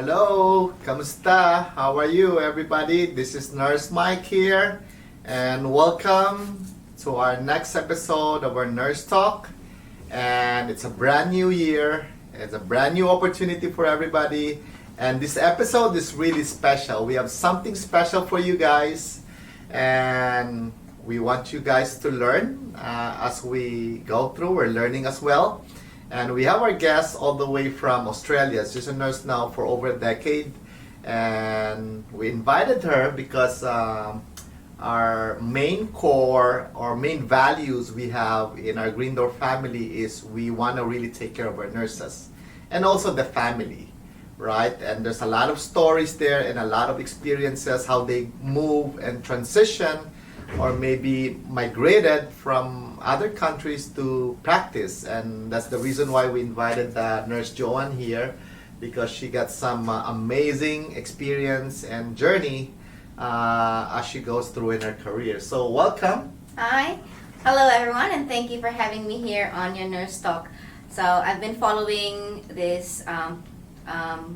Hello, kamusta? How are you, everybody? This is Nurse Mike here, and welcome to our next episode of our Nurse Talk. And it's a brand new year, it's a brand new opportunity for everybody. And this episode is really special. We have something special for you guys, and we want you guys to learn as we go through. We're learning as well. And we have our guest all the way from Australia. She's a nurse now for over a decade. And we invited her because our main core or main values we have in our Green Door family is we want to really take care of our nurses and also the family, right? And there's a lot of stories there and a lot of experiences how they move and transition or maybe migrated from other countries to practice. And that's the reason why we invited Nurse Joanne here, because she got some amazing experience and journey as she goes through in her career. So welcome. Hi. Hello everyone, and thank you for having me here on your Nurse Talk. So I've been following this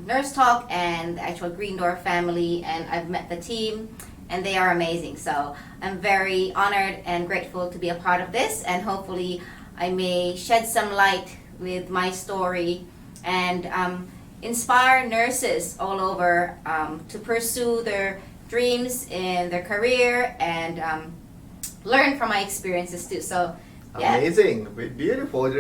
Nurse Talk and the actual Green Door family, and I've met the team and they are amazing. So I'm very honored and grateful to be a part of this, and hopefully I may shed some light with my story and inspire nurses all over to pursue their dreams in their career and learn from my experiences too. So yeah. Amazing, beautiful.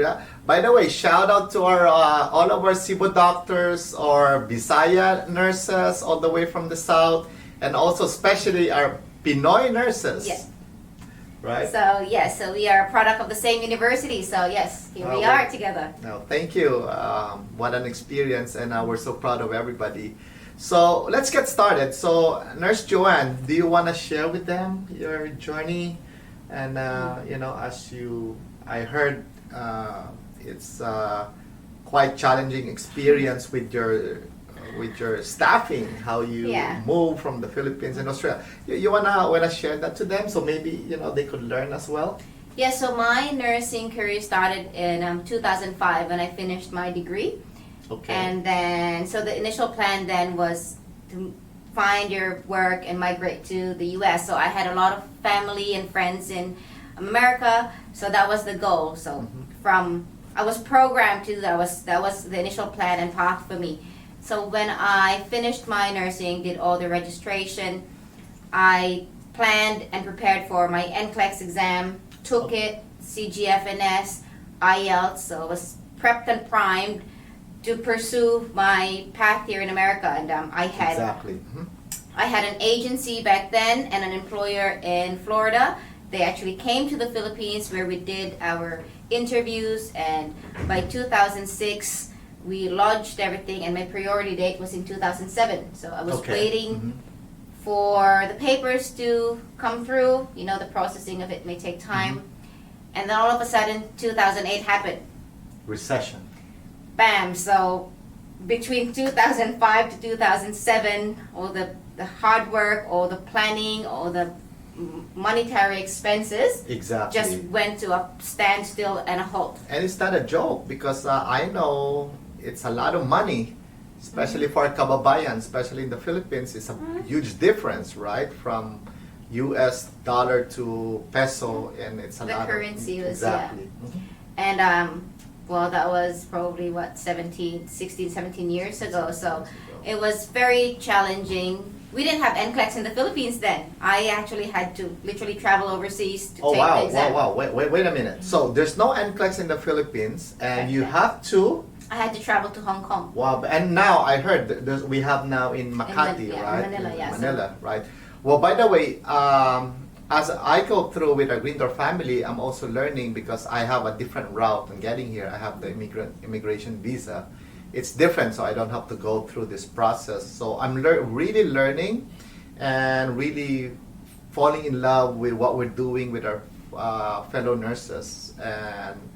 By the way, shout out to our all of our Cebu doctors or Bisaya nurses all the way from the south, and also especially our Pinoy nurses. Yes. Right? So yes, so we are a product of the same university. So yes, here we are together. No, thank you. What an experience, and we're so proud of everybody. So let's get started. So Nurse Joanne, do you want to share with them your journey? And I heard it's quite challenging experience with your staffing, how you move from the Philippines and Australia. You wanna share that to them, so maybe they could learn as well. Yeah. So my nursing career started in 2005 when I finished my degree. Okay. And then, so the initial plan then was to find your work and migrate to the U.S. So I had a lot of family and friends in America. So that was the goal. So I was programmed to that was the initial plan and path for me. So when I finished my nursing, did all the registration, I planned and prepared for my NCLEX exam, took it, CGFNS, IELTS. So I was prepped and primed to pursue my path here in America. And I had an agency back then and an employer in Florida. They actually came to the Philippines where we did our interviews, and by 2006 we lodged everything, and my priority date was in 2007. So I was waiting for the papers to come through. The processing of it may take time. And then all of a sudden 2008 happened. Recession. Bam! So between 2005 to 2007, all the hard work, all the planning, all the monetary expenses just went to a standstill and a halt. And it's not a joke, because I know it's a lot of money, especially for kababayan, especially in the Philippines. It's a huge difference, right? From US dollar to peso, and it's a lot of... The currency was, exactly. And well, that was probably 16, 17 years ago. So it was very challenging. We didn't have NCLEX in the Philippines then. I actually had to literally travel overseas to take the exam. Wow. Wait a minute. So there's no NCLEX in the Philippines, and you have to... I had to travel to Hong Kong. Wow. And now I heard we have now in Makati, right? Manila, right? Well, by the way, as I go through with our Green Door family, I'm also learning, because I have a different route in getting here. I have the immigration visa. It's different, so I don't have to go through this process. So I'm really learning and really falling in love with what we're doing with our fellow nurses. And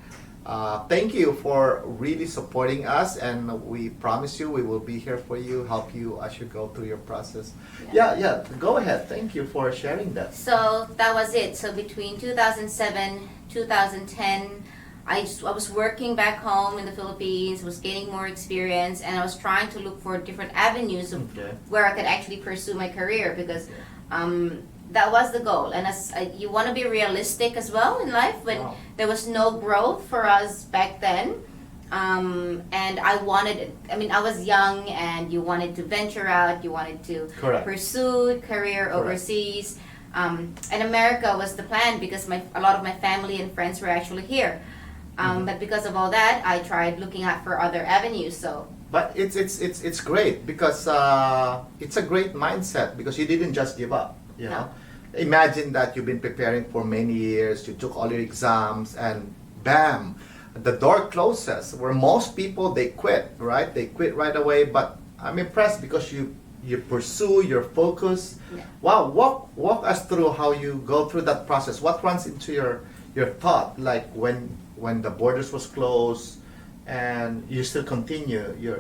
thank you for really supporting us, and we promise you we will be here for you, help you as you go through your process. Yeah, go ahead. Thank you for sharing that. So that was it. So between 2007, 2010, I was working back home in the Philippines, was gaining more experience, and I was trying to look for different avenues of Okay. where I could actually pursue my career because that was the goal. And as you want to be realistic as well in life when Wow. there was no growth for us back then. And I wanted, I mean, I was young and you wanted to venture out, you wanted to Correct. pursue career Correct. overseas. And America was the plan because a lot of my family and friends were actually here. But because of all that, I tried looking out for other avenues. So But it's great because it's a great mindset because you didn't just give up. You know, imagine that you've been preparing for many years. You took all your exams, and bam, the door closes. Where most people they quit, right? They quit right away. But I'm impressed because you pursue, you're focused. Yeah. Wow, walk us through how you go through that process. What runs into your thought, like when the borders was closed, and you still continue your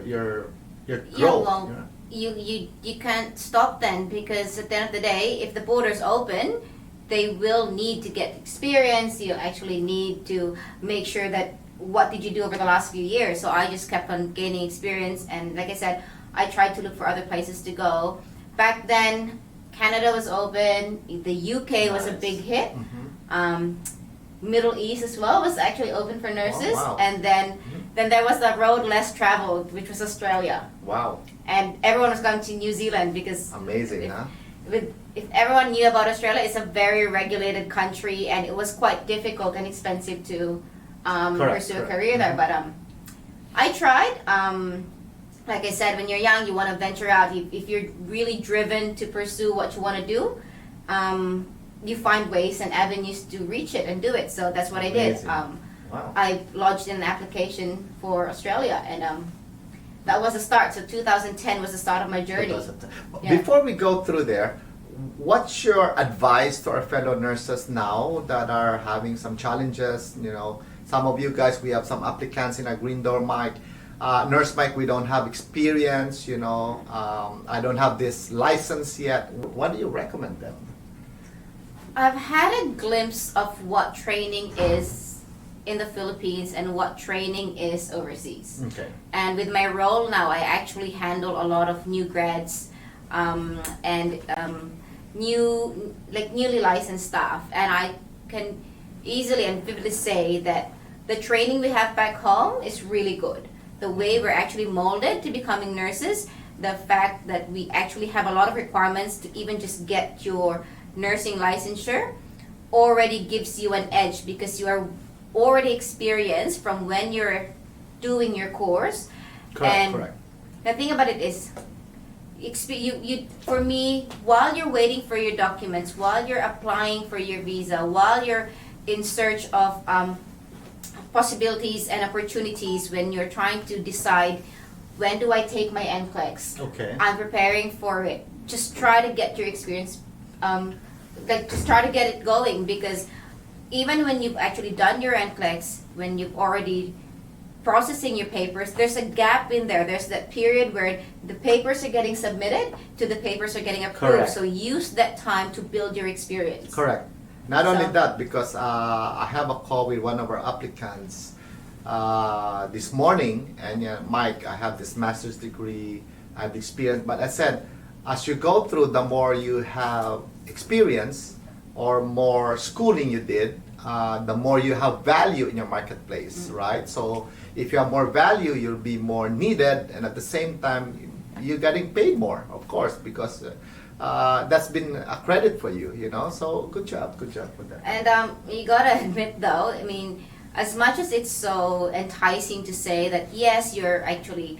growth. yeah, well, you know? you can't stop then because at the end of the day, if the borders open, they will need to get experience. You actually need to make sure that what did you do over the last few years. So I just kept on gaining experience, and like I said, I tried to look for other places to go. Back then, Canada was open. The UK was a Nice. big hit. Mhm. Middle East as well was actually open for nurses, wow. and then there was the road less traveled, which was Australia, Wow, and everyone was going to New Zealand because amazing, if, huh? if everyone knew about Australia, it's a very regulated country, and it was quite difficult and expensive to pursue a career there. But I tried. Like I said, when you're young, you want to venture out. If you're really driven to pursue what you want to do, you find ways and avenues to reach it and do it. So that's what I did. Amazing. Wow. I lodged an application for Australia, and that was the start. So 2010 was the start of my journey. Yeah. Before we go through there, what's your advice to our fellow nurses now that are having some challenges? You know, some of you guys, we have some applicants in our Green Door mic. Nurse Mike, we don't have experience, you know, I don't have this license yet. What do you recommend them? I've had a glimpse of what training is in the Philippines and what training is overseas. Okay. And with my role now, I actually handle a lot of new grads and newly licensed staff. And I can easily and vividly say that the training we have back home is really good. The way we're actually molded to becoming nurses, the fact that we actually have a lot of requirements to even just get your nursing licensure already gives you an edge because you are already experienced from when you're doing your course. And Correct. the thing about it is, for me, while you're waiting for your documents, while you're applying for your visa, while you're in search of possibilities and opportunities, when you're trying to decide when do I take my NCLEX, Okay. I'm preparing for it. Just try to get your experience, just try to get it going, because even when you've actually done your NCLEX, when you've already processing your papers, there's a gap in there. There's that period where the papers are getting submitted to the papers are getting approved. Correct. So use that time to build your experience. Correct. Not So- only that, because I have a call with one of our applicants this morning, and Mike, I have this master's degree, I have experience, but I said, as you go through, the more you have experience or more schooling you did, the more you have value in your marketplace, right? So if you have more value, you'll be more needed, and at the same time, you're getting paid more, of course, because that's been a credit for you, you know. So good job with that. And you gotta admit though, I mean, as much as it's so enticing to say that yes, you're actually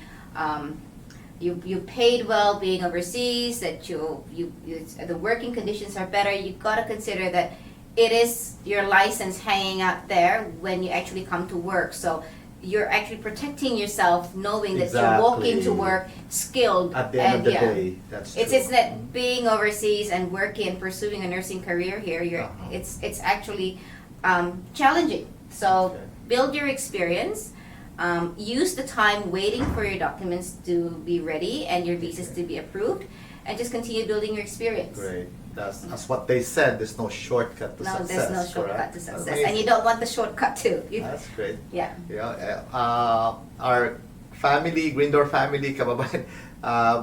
you paid well being overseas, that the working conditions are better, you gotta consider that it is your license hanging out there when you actually come to work. So you're actually protecting yourself, knowing that you're walking to Exactly. work skilled. At the end of the yeah. day, that's true. It's that being overseas and working and pursuing a nursing career here, it's actually challenging. So Okay. build your experience. Use the time waiting for your documents to be ready and your visas to be approved, and just continue building your experience. Great. That's what they said. There's no shortcut to No, success. there's no shortcut correct? to success, Amazing. and you don't want the shortcut too. That's great. Yeah. Yeah, our family, Grindor family, kababayan,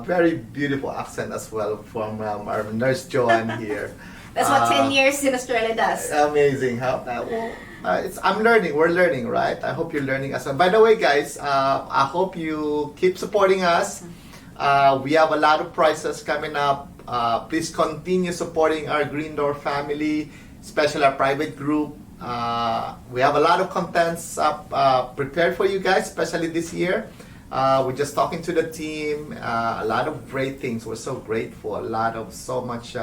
very beautiful accent as well from our nurse Joanne here. That's what 10 years in Australia does. Amazing. I'm learning. We're learning, right? I hope you're learning as well. By the way, guys, I hope you keep supporting us. We have a lot of prizes coming up. Please continue supporting our Green Door family, especially our private group. We have a lot of contents prepared for you guys, especially this year. We're just talking to the team. A lot of great things. We're so grateful. So much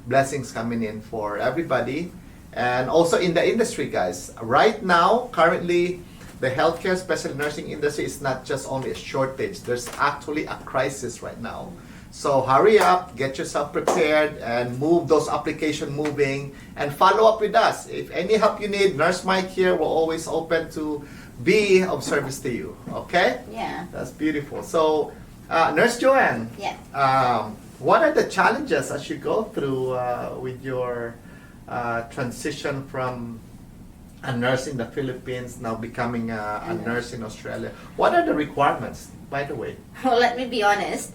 blessings coming in for everybody. And also in the industry, guys. Right now, currently, the healthcare, especially nursing industry, is not just only a shortage. There's actually a crisis right now. So hurry up, get yourself prepared, and move those applications moving, and follow up with us. If any help you need, Nurse Mike here, we're always open to be of service to you. Okay? Yeah. That's beautiful. So, Nurse Joanne, Yeah. what are the challenges as you go through with your transition from a nurse in the Philippines now becoming a nurse in Australia? What are the requirements, by the way? Well, let me be honest.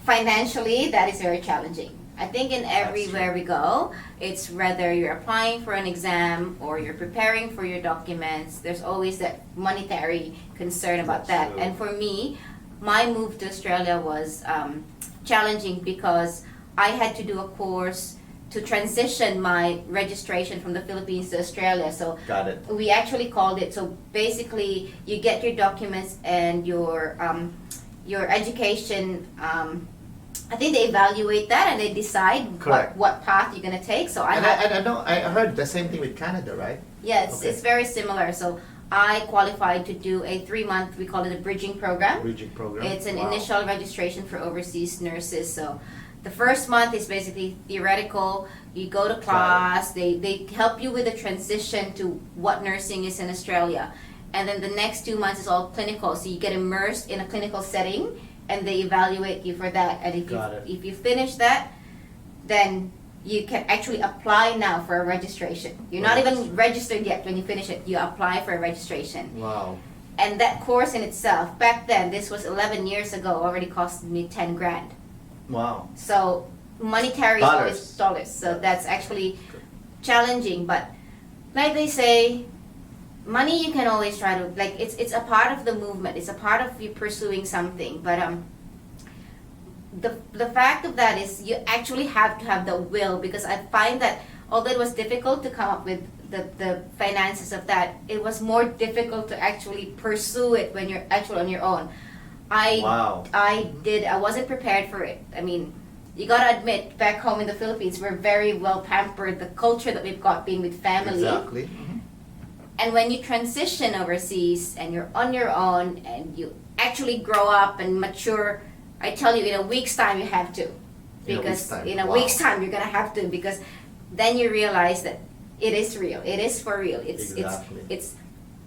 Financially, that is very challenging. I think in everywhere we go, it's whether you're applying for an exam or you're preparing for your documents, there's always that monetary concern about That's that. true. And for me, my move to Australia was challenging because I had to do a course to transition my registration from the Philippines to Australia. So Got it. we actually called it, so basically you get your documents and your education, I think they evaluate that and they decide Correct. what path you're going to take. So I heard the same thing with Canada, right? yeah, it's, Okay. it's very similar. So I qualified to do a 3-month, we call it a bridging program. Bridging program. It's an Wow. initial registration for overseas nurses. So the first month is basically theoretical. You go to class, they help you with the transition to what nursing is in Australia. And then the next 2 months is all clinical. So you get immersed in a clinical setting and they evaluate you for that. And Got it. if you finish that, then you can actually apply now for a registration. You're not even registered yet when you finish it. You apply for a registration. Wow. And that course in itself, back then, this was 11 years ago, already cost me 10 grand. Wow. So monetary is always dollars. So that's actually challenging. But like they say, money you can always try to, like, it's a part of the movement. It's a part of you pursuing something. But the fact of that is you actually have to have the will, because I find that although it was difficult to come up with the finances of that, it was more difficult to actually pursue it when you're actually on your own. Wow. I wasn't prepared for it. I mean, you gotta admit, back home in the Philippines, we're very well pampered. The culture that we've got being with family. Exactly. Mhm. And when you transition overseas and you're on your own and you actually grow up and mature, I tell you, in a week's time you have to. Because in a Wow. week's time you're gonna have to, because then you realize that it is real. It is for real. Exactly.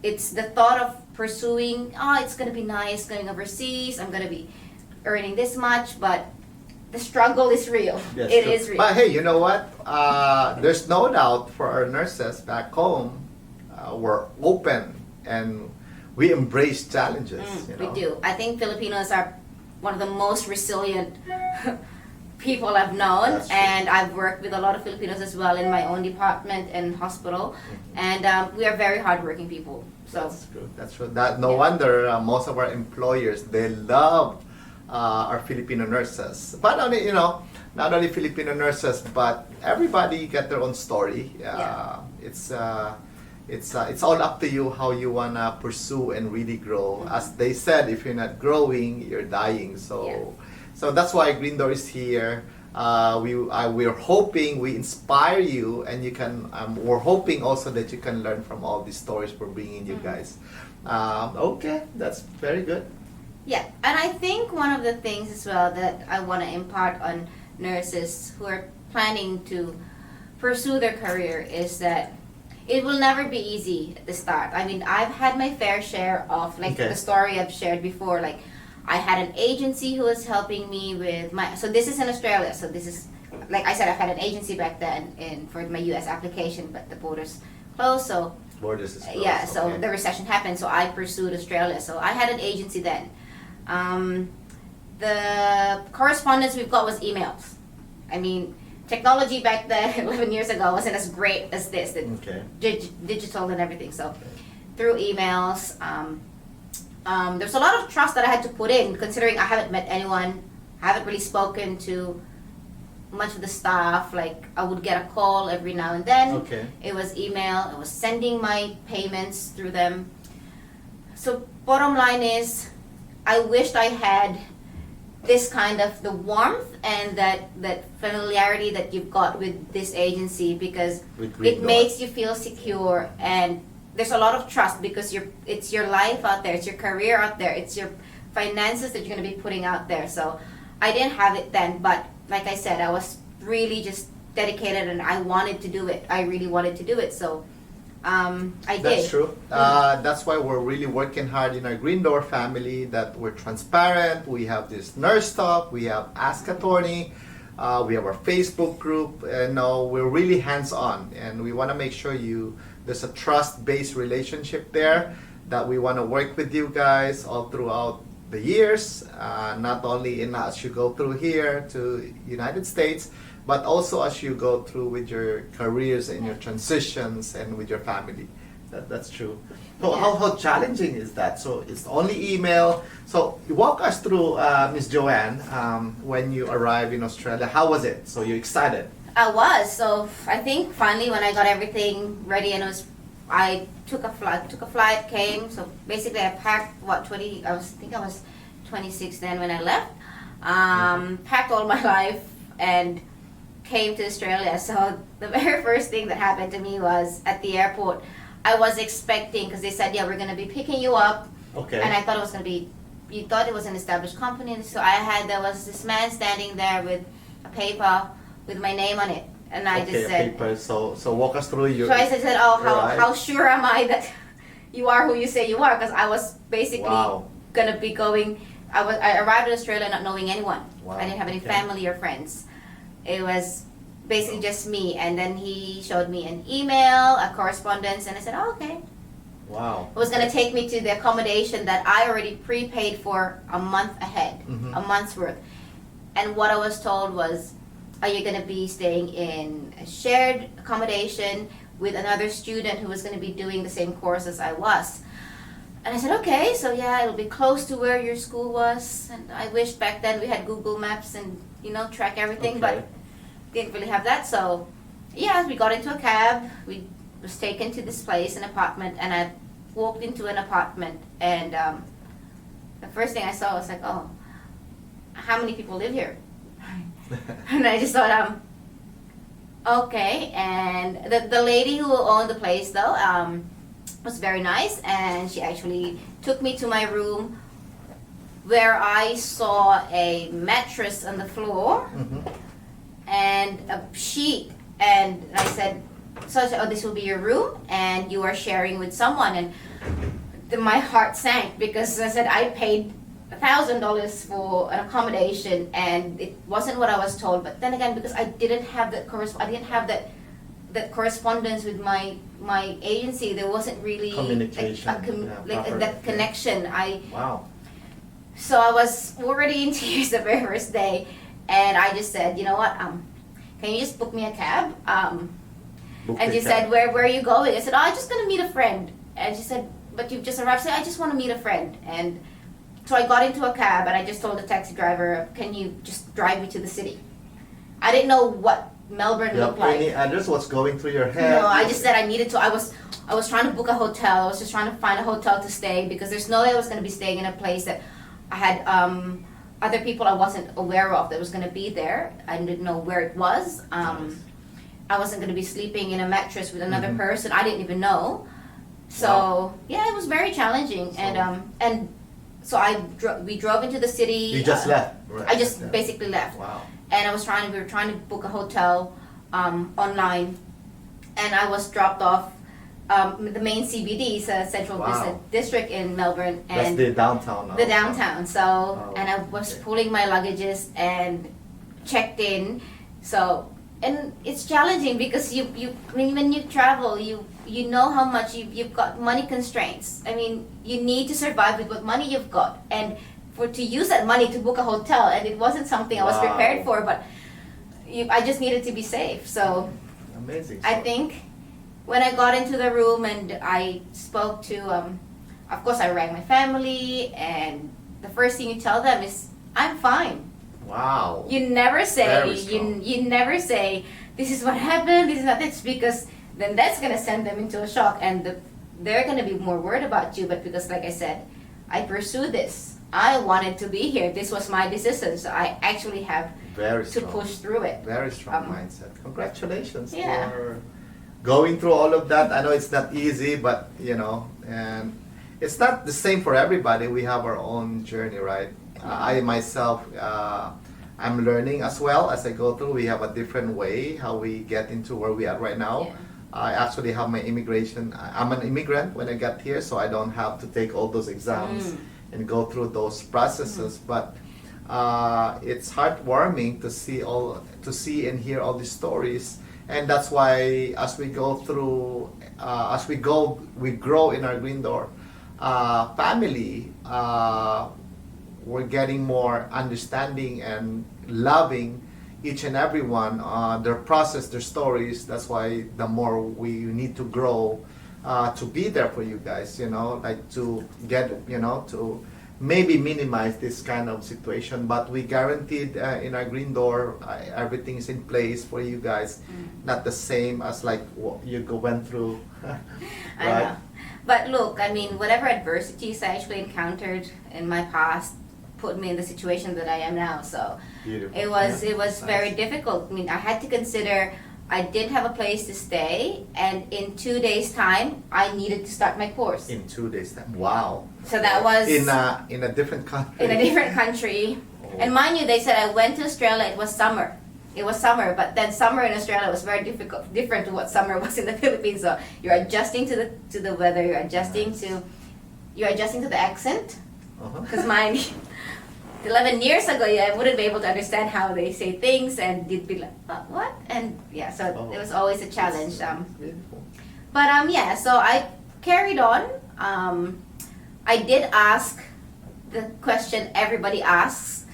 It's the thought of pursuing, it's gonna be nice going overseas, I'm gonna be earning this much, but the struggle is real. Yes, It true. is real. But hey, you know what? There's no doubt for our nurses back home, we're open and we embrace challenges. You know? We do. I think Filipinos are one of the most resilient people I've known, That's true. and I've worked with a lot of Filipinos as well in my own department and hospital, and we are very hardworking people. So That's true. That's true. No Yeah. wonder most of our employers, they love our Filipino nurses. But not only Filipino nurses, but everybody got their own story. Yeah. It's all up to you how you wanna pursue and really grow. As they said, if you're not growing, you're dying. So that's why Green Door is here. We're hoping we inspire you, and you can. We're hoping also that you can learn from all these stories we're bringing you guys. Okay, that's very good. yeah, and I think one of the things as well that I want to impart on nurses who are planning to pursue their career is that it will never be easy at the start. I mean, I've had my fair share of, like, Okay. the story I've shared before. Like, I had an agency who was helping me with so this is in Australia, so this is like I said, I've had an agency back then for my U.S. application, but the borders closed, so Borders is closed. yeah, so okay. the recession happened, so I pursued Australia. So I had an agency then. The correspondence we've got was emails. I mean, technology back then, 11 years ago, wasn't as great as this. Okay. Digital and everything. So through emails, there's a lot of trust that I had to put in, considering I haven't met anyone, I haven't really spoken to much of the staff. Like, I would get a call every now and then. Okay. It was email. I was sending my payments through them. So bottom line is, I wished I had this kind of the warmth and that familiarity that you've got with this agency, because it makes you feel secure, and there's a lot of trust because it's your life out there, it's your career out there, it's your finances that you're going to be putting out there. So I didn't have it then, but like I said, I was really just dedicated and I wanted to do it. I really wanted to do it, so I did. That's true. That's why we're really working hard in our Green Door family, that we're transparent. We have this nurse talk, we have Ask Attorney, we have our Facebook group, and we're really hands-on, and we want to make sure there's a trust-based relationship there, that we want to work with you guys all throughout the years, not only as you go through here to United States, but also as you go through with your careers and your transitions and with your family. That's true. So how challenging is that? So it's only email. So walk us through, Miss Joanne, when you arrived in Australia. How was it? So you're excited? I was. So I think finally when I got everything ready and I took a flight, came. So basically I packed I think I was 26 then when I left. Packed all my life and came to Australia. So the very first thing that happened to me was at the airport, I was expecting, because they said, yeah, we're going to be picking you up. Okay. And I thought it was going to be, you thought it was an established company. So there was this man standing there with a paper with my name on it. And I just said, paper. So walk us through your. So I said, how sure am I that you are who you say you are? Because I was basically going to be going, I arrived in Australia not knowing anyone. Wow. I didn't have any family or friends. It was basically just me, and then he showed me an email, a correspondence, and I said, oh, okay. Wow. It was going to take me to the accommodation that I already prepaid for a month ahead, a month's worth. And what I was told was, are you going to be staying in a shared accommodation with another student who was going to be doing the same course as I was? And I said, okay, so yeah, it'll be close to where your school was. And I wish back then we had Google Maps and, track everything, but didn't really have that. So yeah, we got into a cab. We was taken to this place, an apartment, and I walked into an apartment, and the first thing I saw was like, oh, how many people live here? And I just thought, okay. And the lady who owned the place, though, was very nice, and she actually took me to my room, where I saw a mattress on the floor and a sheet, and I said, oh, this will be your room, and you are sharing with someone. And my heart sank, because I said I paid $1,000 for an accommodation, and it wasn't what I was told. But then again, because I didn't have that correspondence with my agency, there wasn't really communication, that connection. Wow. So I was already in tears the very first day, and I just said, you know what, can you just book me a cab? And she said, where are you going? I said, oh, I'm just going to meet a friend. And she said, but you've just arrived. I said, I just want to meet a friend. And so I got into a cab, and I just told the taxi driver, can you just drive me to the city? I didn't know what Melbourne looked like. Any address? What's going through your head? No, I just said I needed to. I was trying to book a hotel. I was just trying to find a hotel to stay, because there's no way I was going to be staying in a place that I had other people I wasn't aware of that was going to be there. I didn't know where it was. I wasn't going to be sleeping in a mattress with another person I didn't even know. So yeah, it was very challenging. And so we drove into the city. You just left. Right. I just basically left. Wow. And we were trying to book a hotel online, and I was dropped off the main CBD, so Central Business District in Melbourne. And that's the downtown now. The downtown. So, and I was pulling my luggages and checked in. So, and it's challenging because when you travel, you know how much you've got money constraints. I mean, you need to survive with what money you've got, and to use that money to book a hotel, and it wasn't something I was Wow. prepared for, but I just needed to be safe. So Amazing. I think when I got into the room and I spoke to, of course I rang my family, and the first thing you tell them is, I'm fine. Wow. You never say, Very strong. you never say, this is what happened, this is not this, because then that's going to send them into a shock, and they're going to be more worried about you. But because, like I said, I pursued this. I wanted to be here. This was my decision, so I actually have Very to strong. push through it. Very strong Um, mindset. Congratulations yeah. for going through all of that. I know it's not easy, but and it's not the same for everybody. We have our own journey, right? I myself, I'm learning as well as I go through. We have a different way how we get into where we are right now. Yeah. I actually have my immigration. I'm an immigrant when I got here, so I don't have to take all those exams and go through those processes. But it's heartwarming to see and hear all these stories, and that's why as we go through, we grow in our Green Door family. We're getting more understanding and loving each and every one, their process, their stories. That's why the more we need to grow, to be there for you guys, like to get, to maybe minimize this kind of situation. But we guaranteed in our Green Door, everything is in place for you guys. Not the same as like what you went through. I know. But look, I mean, whatever adversities I actually encountered in my past put me in the situation that I am now. So Beautiful. it was Nice. very difficult. I mean, I had to consider I didn't have a place to stay, and in 2 days' time, I needed to start my course. In 2 days time. Wow. So that was in a different country. in a different country. Oh. And mind you, they said I went to Australia. It was summer. It was summer, but then summer in Australia was very different to what summer was in the Philippines. So you're adjusting to the weather. You're adjusting to the accent. Uh-huh. Because mine, 11 years ago, I wouldn't be able to understand how they say things, and you'd be like, what? And yeah, so it was always a challenge. Beautiful. But yeah, so I carried on. I did ask the question everybody asks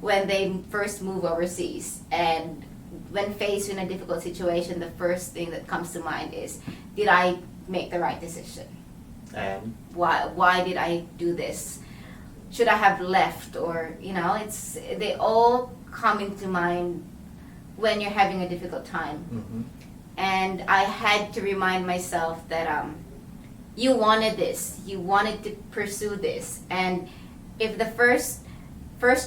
when they first move overseas. And when faced in a difficult situation, the first thing that comes to mind is, did I make the right decision? And Why did I do this? Should I have left? Or, they all come into mind when you're having a difficult time. mhm. And I had to remind myself that you wanted this, you wanted to pursue this, and if the first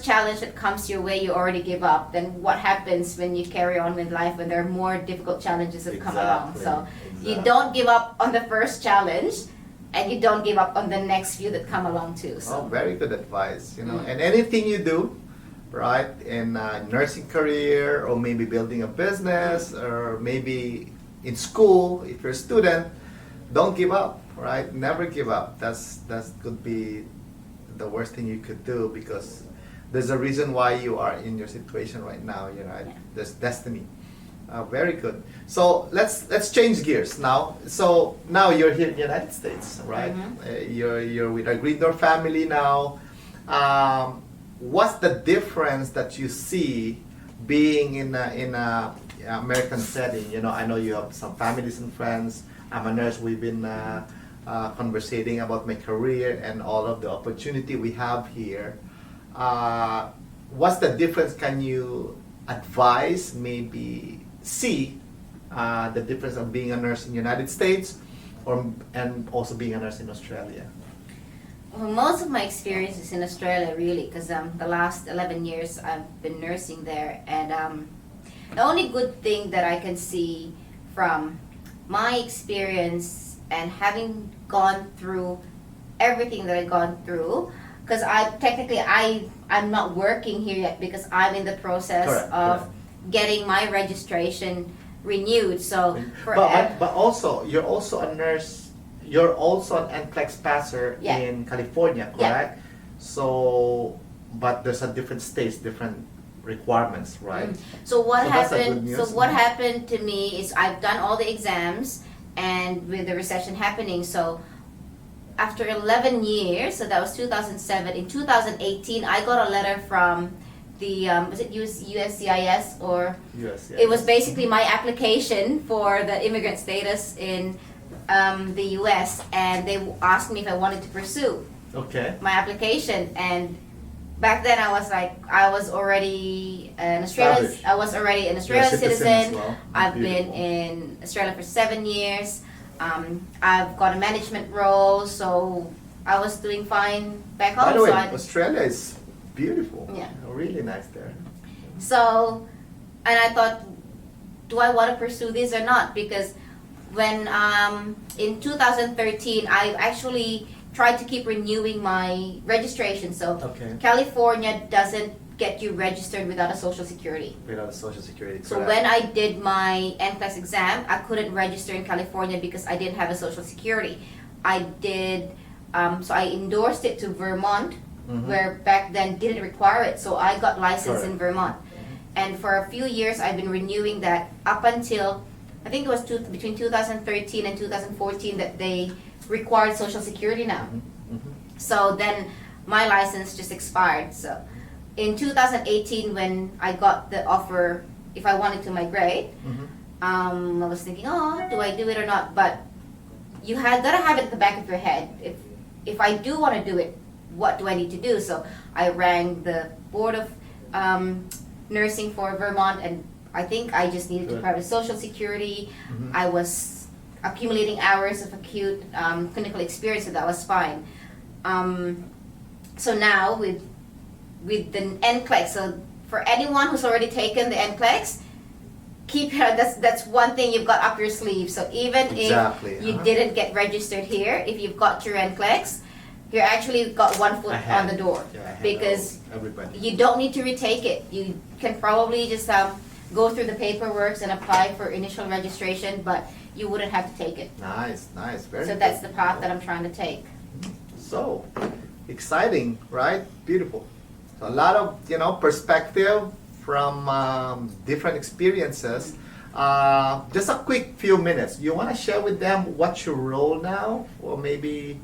challenge that comes your way you already give up, then what happens when you carry on with life when there are more difficult challenges that come along? So you don't give up on the first challenge, and you don't give up on the next few that come along too. So Oh, very good advice. And anything you do, right, in a nursing career, or maybe building a business, or maybe in school, if you're a student, don't give up, right? Never give up. That could be the worst thing you could do, because there's a reason why you are in your situation right now. Right? Yeah. There's destiny. Very good. So let's change gears now. So now you're here in the United States, right? You're with a Green Door family now. What's the difference that you see being in a American setting? I know you have some families and friends. I'm a nurse. We've been conversating about my career and all of the opportunity we have here. What's the difference? Can you advise, maybe see the difference of being a nurse in the United States and also being a nurse in Australia? Well, most of my experience is in Australia, really, because the last 11 years I've been nursing there. And the only good thing that I can see from my experience and having gone through everything that I've gone through, because I'm not working here yet because I'm in the process Correct, of correct. getting my registration renewed. So But also, you're also a nurse. You're also an NCLEX passer Yeah. in California, Yeah. correct? So, but there's a different states, different requirements, right? So what So that's a good happened? news. So what happened to me is I've done all the exams, and with the recession happening, so after 11 years, so that was 2007. In 2018, I got a letter from the was it USCIS or Yes, yeah. it was basically my application for the immigrant status in the U.S. and they asked me if I wanted to pursue Okay. my application. And back then I was already an Australian. Established. I was already an You're a Australian citizen as citizen. well. I've been Beautiful. in Australia for 7 years. I've got a management role, so I was doing fine back home. By the way, so I, Australia is beautiful. Yeah. Really nice there. So, and I thought, do I want to pursue this or not? Because when in 2013, I actually tried to keep renewing my registration. So Okay. California doesn't get you registered without a social security. Without a social security. So correct. when I did my NCLEX exam, I couldn't register in California because I didn't have a social security. I did, so I endorsed it to Vermont, Mhm. where back then didn't require it. So I got licensed in Correct. Vermont. And for a few years, I've been renewing that up until, I think it was between 2013 and 2014 that they required social security now. Mhm, mhm. So then my license just expired. So in 2018, when I got the offer if I wanted to migrate, Mhm. I was thinking, oh, do I do it or not? But you gotta have it at the back of your head. If I do want to do it, what do I need to do? So I rang the board of nursing for Vermont, and I think I just needed to Good. private social security. Mhm. I was accumulating hours of acute clinical experience, so that was fine. So now with the NCLEX, so for anyone who's already taken the NCLEX, keep that's one thing you've got up your sleeve. So even Exactly, if you uh-huh. didn't get registered here, if you've got your NCLEX, you're actually got one foot Ahead. on the door, Yeah, ahead because of everybody. you don't need to retake it. You can probably just go through the paperwork and apply for initial registration, but you wouldn't have to take it. Nice, nice, very So good. that's the path that I'm trying to take. So exciting, right? Beautiful. So a lot of perspective from different experiences. Just a quick few minutes. You want to share with them what's your role now, or maybe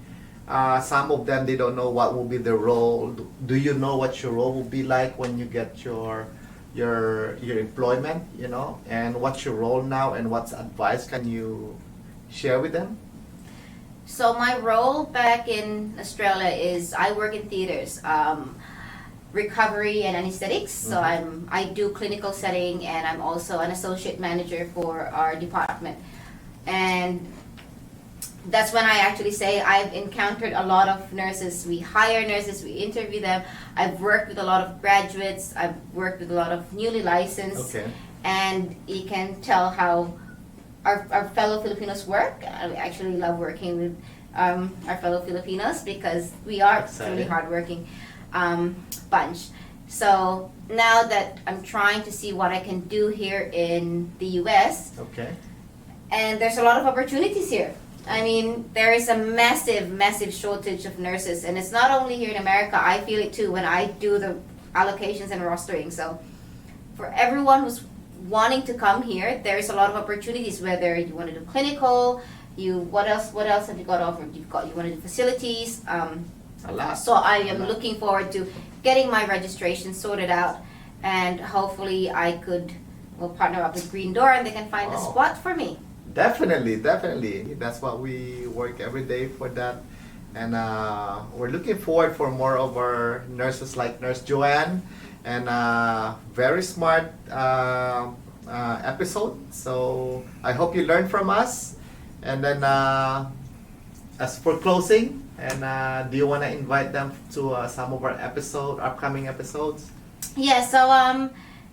some of them they don't know what will be the role. Do you know what your role will be like when you get your employment? And what's your role now, and what's advice can you share with them? So my role back in Australia is I work in theaters, recovery and anesthetics. So I do clinical setting, and I'm also an associate manager for our department. And that's when I actually say I've encountered a lot of nurses. We hire nurses, we interview them. I've worked with a lot of graduates. I've worked with a lot of newly licensed. Okay. And you can tell how our fellow Filipinos work. I actually love working with our fellow Filipinos because we are Exciting. really hardworking bunch. So now that I'm trying to see what I can do here in the U.S., Okay. and there's a lot of opportunities here. I mean, there is a massive, massive shortage of nurses, and it's not only here in America. I feel it too when I do the allocations and rostering. So for everyone who's wanting to come here, there is a lot of opportunities. Whether you want to do clinical, what else have you got offered? You want to do facilities. A lot. So I am A lot. looking forward to getting my registration sorted out, and hopefully we'll partner up with Green Door, and they can find a Wow. spot for me. Definitely. That's what we work every day for that. And we're looking forward for more of our nurses like Nurse Joanne, and very smart episode. So I hope you learned from us. And then as for closing, and do you want to invite them to some of our upcoming episodes? Yeah, so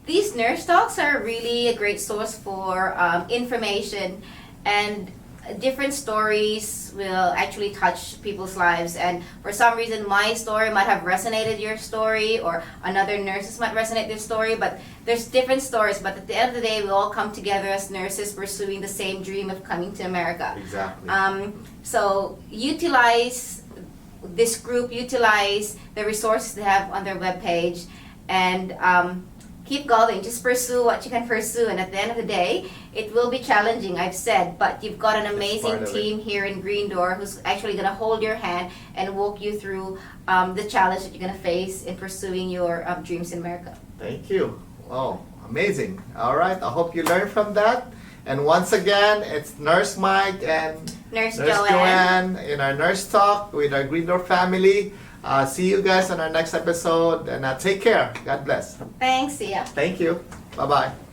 these nurse talks are really a great source for information, and different stories will actually touch people's lives. And for some reason, my story might have resonated your story, or another nurse's might resonate their story, but there's different stories. But at the end of the day, we all come together as nurses pursuing the same dream of coming to America. Exactly. So utilize this group, utilize the resources they have on their webpage, and keep going. Just pursue what you can pursue, and at the end of the day, it will be challenging, I've said, but you've got an amazing part of it. team here in Green Door who's actually going to hold your hand and walk you through the challenge that you're going to face in pursuing your dreams in America. Thank you. Oh, amazing. All right. I hope you learned from that. And once again, it's Nurse Mike and Nurse Joanne in our Nurse Talk with our Green Door family. See you guys on our next episode, and take care. God bless. Thanks. See ya. Thank you. Bye-bye.